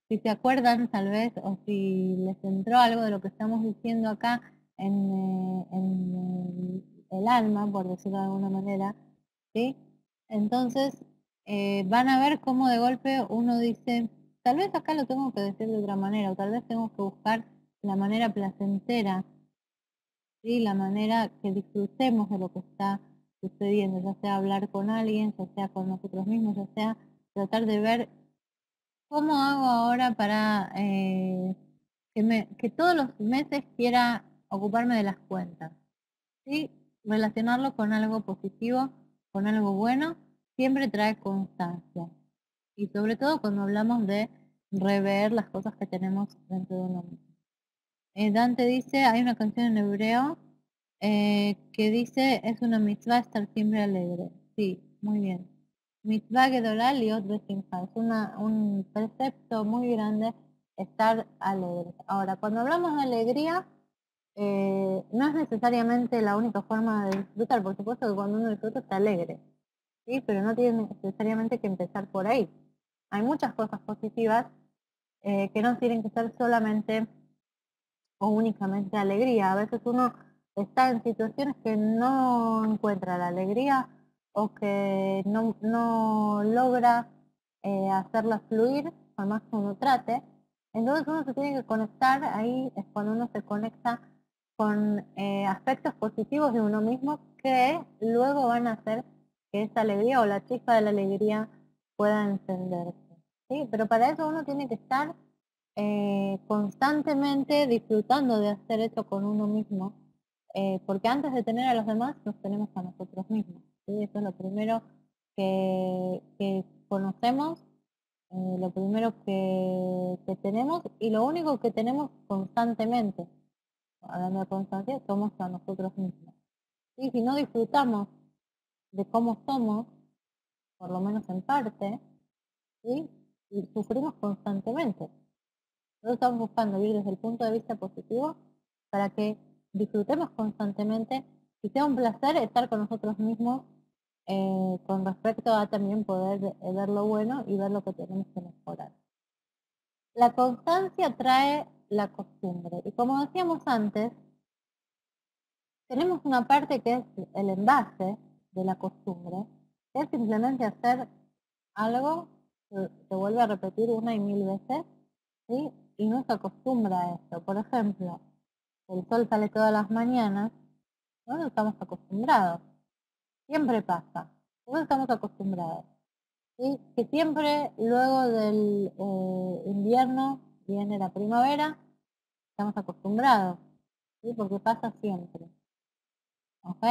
Speaker 1: si se acuerdan tal vez, o si les entró algo de lo que estamos diciendo acá en el alma, por decirlo de alguna manera, ¿sí? Entonces, van a ver cómo de golpe uno dice, tal vez acá lo tengo que decir de otra manera, o tal vez tengo que buscar la manera placentera, ¿sí? La manera que disfrutemos de lo que está sucediendo, ya sea hablar con alguien, ya sea con nosotros mismos, ya sea tratar de ver cómo hago ahora para que todos los meses quiera ocuparme de las cuentas, ¿sí? Relacionarlo con algo positivo, con algo bueno, siempre trae constancia. Y sobre todo cuando hablamos de rever las cosas que tenemos dentro de uno mismo. Dante dice, hay una canción en hebreo que dice, es una mitzvah estar siempre alegre. Sí, muy bien. Mitzvah gedolá liot besimcha. Es un precepto muy grande estar alegre. Ahora, cuando hablamos de alegría, no es necesariamente la única forma de disfrutar. Por supuesto que cuando uno disfruta está alegre, ¿sí? Pero no tiene necesariamente que empezar por ahí. Hay muchas cosas positivas que no tienen que ser solamente o únicamente alegría. A veces uno está en situaciones que no encuentra la alegría o que no logra hacerla fluir, por más que uno trate. Entonces uno se tiene que conectar, ahí es cuando uno se conecta con aspectos positivos de uno mismo que luego van a hacer que esa alegría o la chispa de la alegría pueda encenderse. ¿Sí? Pero para eso uno tiene que estar constantemente disfrutando de hacer eso con uno mismo, porque antes de tener a los demás nos tenemos a nosotros mismos. ¿Sí? Eso es lo primero que conocemos, lo primero que tenemos y lo único que tenemos constantemente, hablando de constancia, somos a nosotros mismos. Y si no disfrutamos de cómo somos, por lo menos en parte, ¿sí? Y sufrimos constantemente. Nosotros estamos buscando ir desde el punto de vista positivo para que disfrutemos constantemente y sea un placer estar con nosotros mismos con respecto a también poder ver lo bueno y ver lo que tenemos que mejorar. La constancia trae la costumbre y como decíamos antes, tenemos una parte que es el envase de la costumbre, que es simplemente hacer algo que se vuelve a repetir una y mil veces, ¿sí? Y no se acostumbra a esto. Por ejemplo, el sol sale todas las mañanas, no estamos acostumbrados. Siempre pasa. No estamos acostumbrados. ¿Sí? Que siempre luego del invierno viene la primavera, estamos acostumbrados, ¿sí? Porque pasa siempre. ¿Ok?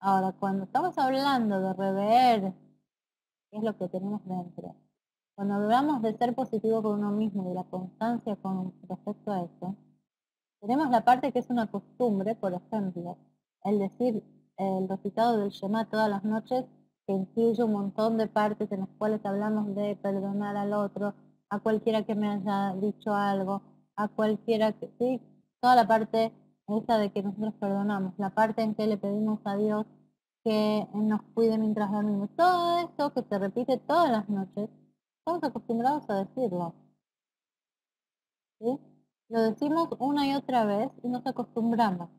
Speaker 1: Ahora, cuando estamos hablando de rever qué es lo que tenemos dentro, cuando hablamos de ser positivo con uno mismo y de la constancia con respecto a eso, tenemos la parte que es una costumbre, por ejemplo, el decir el recitado del Shema todas las noches, que incluye un montón de partes en las cuales hablamos de perdonar al otro, a cualquiera que me haya dicho algo, a cualquiera que, sí, toda la parte esa de que nosotros perdonamos, la parte en que le pedimos a Dios que nos cuide mientras dormimos, todo eso que se repite todas las noches, estamos acostumbrados a decirlo, ¿sí? Lo decimos una y otra vez y nos acostumbramos.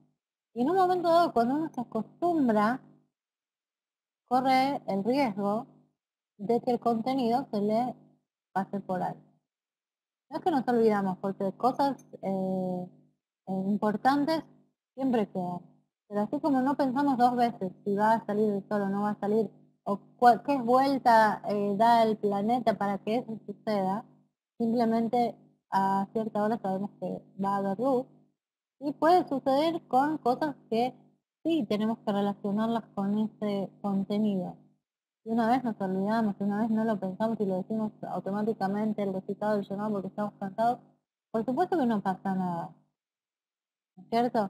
Speaker 1: Y en un momento dado, cuando uno se acostumbra, corre el riesgo de que el contenido se le pase por alto. No es que nos olvidamos, porque cosas importantes siempre quedan. Pero así como no pensamos dos veces si va a salir el sol o no va a salir, o qué vuelta da el planeta para que eso suceda, simplemente a cierta hora sabemos que va a haber luz. Y puede suceder con cosas que sí tenemos que relacionarlas con ese contenido. Y una vez nos olvidamos, una vez no lo pensamos y lo decimos automáticamente el resultado del llamado porque estamos cansados, por supuesto que no pasa nada, ¿no es cierto?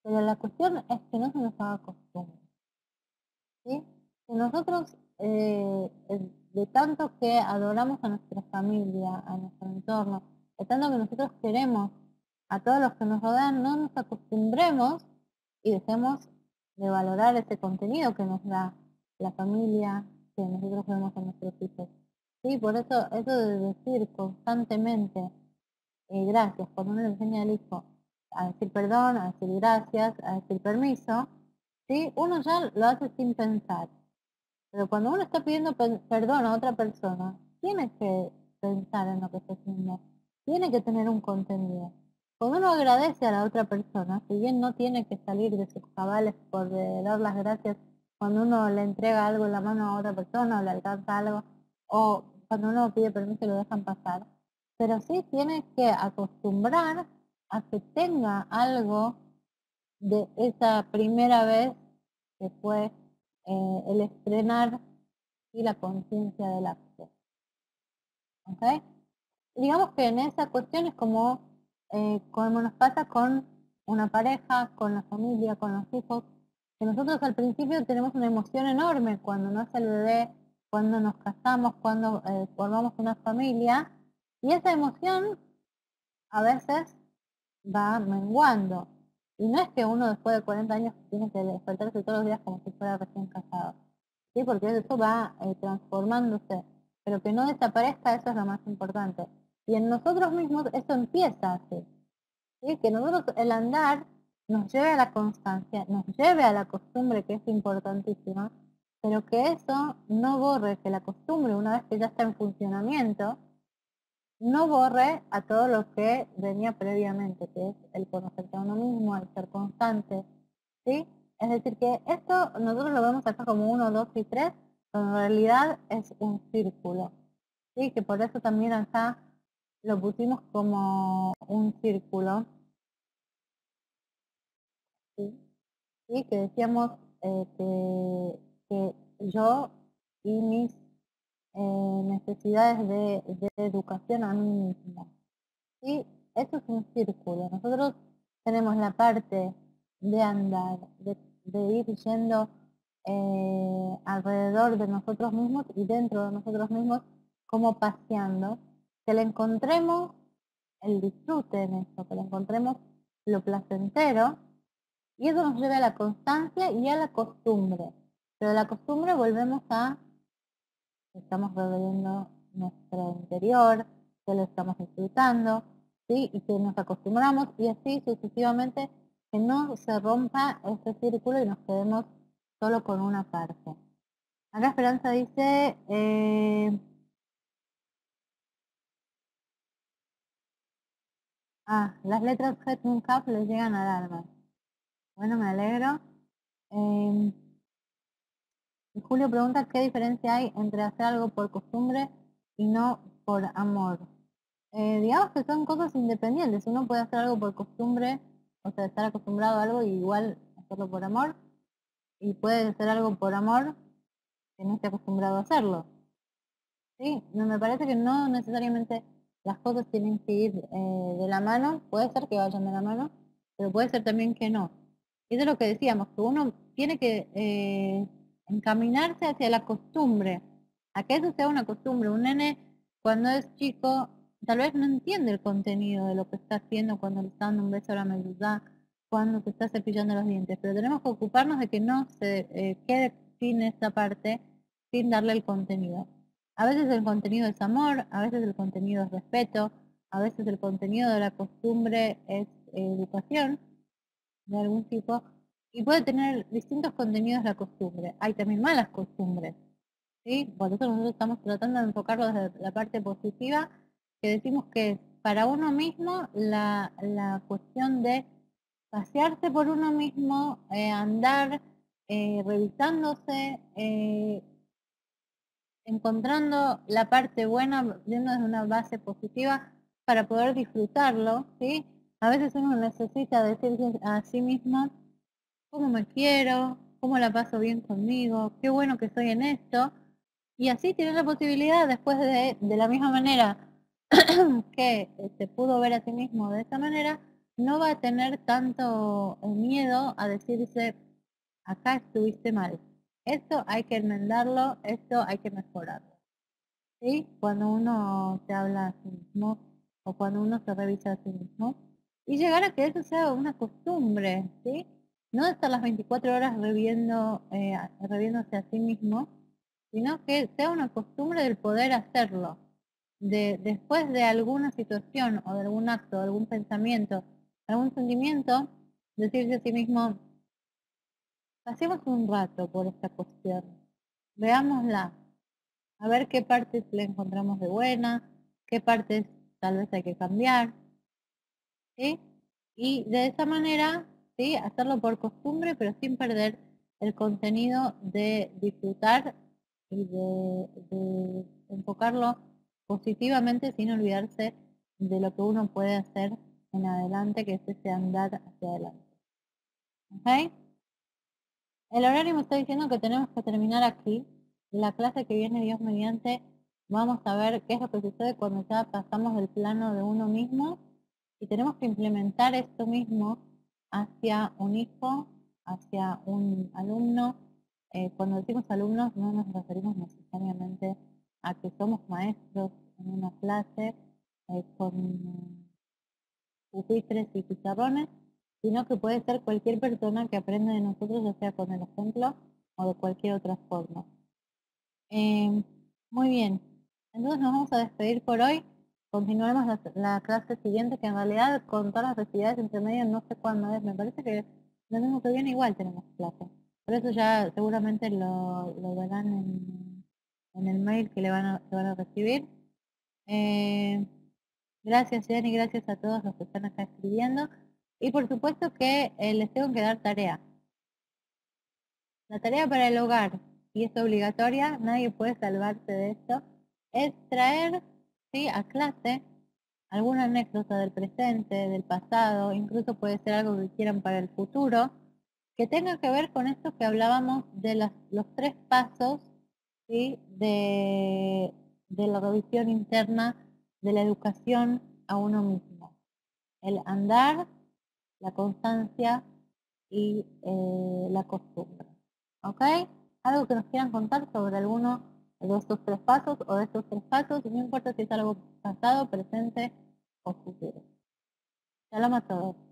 Speaker 1: Pero la cuestión es que no se nos haga costumbre, ¿sí? Que nosotros, de tanto que adoramos a nuestra familia, a nuestro entorno, de tanto que nosotros queremos a todos los que nos rodean, no nos acostumbremos y dejemos de valorar ese contenido que nos da la familia, que nosotros vemos en nuestros hijos. Sí, por eso de decir constantemente gracias, cuando uno le enseña al hijo a decir perdón, a decir gracias, a decir permiso, ¿sí? Uno ya lo hace sin pensar. Pero cuando uno está pidiendo perdón a otra persona, tiene que pensar en lo que está haciendo, tiene que tener un contenido. Cuando uno agradece a la otra persona, si bien no tiene que salir de sus cabales por dar las gracias cuando uno le entrega algo en la mano a otra persona o le alcanza algo, o cuando uno pide permiso y lo dejan pasar, pero sí tiene que acostumbrar a que tenga algo de esa primera vez que fue el estrenar y la conciencia del acto. ¿Ok? Digamos que en esa cuestión es como nos pasa con una pareja, con la familia, con los hijos, que nosotros al principio tenemos una emoción enorme cuando nace el bebé, cuando nos casamos, cuando formamos una familia, y esa emoción a veces va menguando. Y no es que uno después de 40 años tiene que despertarse todos los días como si fuera recién casado, ¿sí? Porque eso va transformándose, pero que no desaparezca, eso es lo más importante. Y en nosotros mismos eso empieza así, ¿sí? Que nosotros el andar nos lleve a la constancia, nos lleve a la costumbre, que es importantísima, pero que eso no borre que la costumbre, una vez que ya está en funcionamiento, no borre a todo lo que venía previamente, que es el conocerse a uno mismo, el ser constante, ¿sí? Es decir, que esto nosotros lo vemos acá como 1, 2 y 3, pero en realidad es un círculo, ¿sí? Que por eso también acá lo pusimos como un círculo, ¿sí? Y que decíamos que yo y mis necesidades de educación a mí misma. Y eso es un círculo. Nosotros tenemos la parte de andar, de ir yendo alrededor de nosotros mismos y dentro de nosotros mismos, como paseando, que le encontremos el disfrute en eso, que le encontremos lo placentero, y eso nos lleva a la constancia y a la costumbre. Pero de la costumbre volvemos a, estamos revolviendo nuestro interior, que lo estamos disfrutando, ¿sí? Y que nos acostumbramos y así sucesivamente, que no se rompa este círculo y nos quedemos solo con una parte. Acá Esperanza dice, las letras Het un Cap le llegan al alma. Bueno, me alegro. Y Julio pregunta qué diferencia hay entre hacer algo por costumbre y no por amor. Digamos que son cosas independientes. Uno puede hacer algo por costumbre, o sea, estar acostumbrado a algo y igual hacerlo por amor. Y puede hacer algo por amor que no esté acostumbrado a hacerlo. ¿Sí? No, me parece que no necesariamente las cosas tienen que ir de la mano. Puede ser que vayan de la mano, pero puede ser también que no. Y eso es lo que decíamos, que uno tiene que encaminarse hacia la costumbre, a que eso sea una costumbre. Un nene cuando es chico tal vez no entiende el contenido de lo que está haciendo cuando le está dando un beso a la medusa, cuando se está cepillando los dientes, pero tenemos que ocuparnos de que no se quede sin esta parte, sin darle el contenido. A veces el contenido es amor, a veces el contenido es respeto, a veces el contenido de la costumbre es educación de algún tipo, y puede tener distintos contenidos la costumbre. Hay también malas costumbres, ¿sí? Por eso nosotros estamos tratando de enfocarlo desde la parte positiva, que decimos que para uno mismo la cuestión de pasearse por uno mismo, andar revisándose, encontrando la parte buena, viendo desde una base positiva para poder disfrutarlo, ¿sí? A veces uno necesita decirse a sí mismo cómo me quiero, cómo la paso bien conmigo, qué bueno que soy en esto, y así tener la posibilidad después de la misma manera que se pudo ver a sí mismo de esa manera, no va a tener tanto miedo a decirse, acá estuviste mal, esto hay que enmendarlo, esto hay que mejorarlo. ¿Sí? Cuando uno se habla a sí mismo o cuando uno se revisa a sí mismo y llegar a que eso sea una costumbre, ¿sí? No estar las 24 horas reviéndose a sí mismo, sino que sea una costumbre del poder hacerlo. Después de alguna situación o de algún acto, de algún pensamiento, algún sentimiento, decirse a sí mismo, pasemos un rato por esta cuestión, veámosla, a ver qué partes le encontramos de buena, qué partes tal vez hay que cambiar, ¿sí? Y de esa manera, ¿sí? Hacerlo por costumbre, pero sin perder el contenido de disfrutar y de enfocarlo positivamente sin olvidarse de lo que uno puede hacer en adelante, que es ese andar hacia adelante. ¿Ok? El horario me está diciendo que tenemos que terminar aquí. La clase que viene, Dios mediante, vamos a ver qué es lo que sucede cuando ya pasamos del plano de uno mismo y tenemos que implementar esto mismo hacia un hijo, hacia un alumno. Cuando decimos alumnos no nos referimos necesariamente a que somos maestros en una clase con pupitres y pizarrones, sino que puede ser cualquier persona que aprende de nosotros, ya sea con el ejemplo o de cualquier otra forma. Muy bien, entonces nos vamos a despedir por hoy. Continuaremos la clase siguiente, que en realidad con todas las actividades entre medio no sé cuándo es, me parece que lo mismo que viene igual tenemos clase. Por eso ya seguramente lo verán en el mail que que van a recibir. Gracias, Jenny, gracias a todos los que están acá escribiendo. Y por supuesto que les tengo que dar tarea. La tarea para el hogar, y es obligatoria, nadie puede salvarse de esto, es traer, ¿sí?, a clase alguna anécdota del presente, del pasado, incluso puede ser algo que quieran para el futuro, que tenga que ver con esto que hablábamos de los tres pasos, ¿sí?, de la revisión interna de la educación a uno mismo. El andar, la constancia y la costumbre. ¿Ok? Algo que nos quieran contar sobre alguno de estos 3 pasos o de estos 3 pasos, no importa si es algo pasado, presente o futuro. Shalom a todos.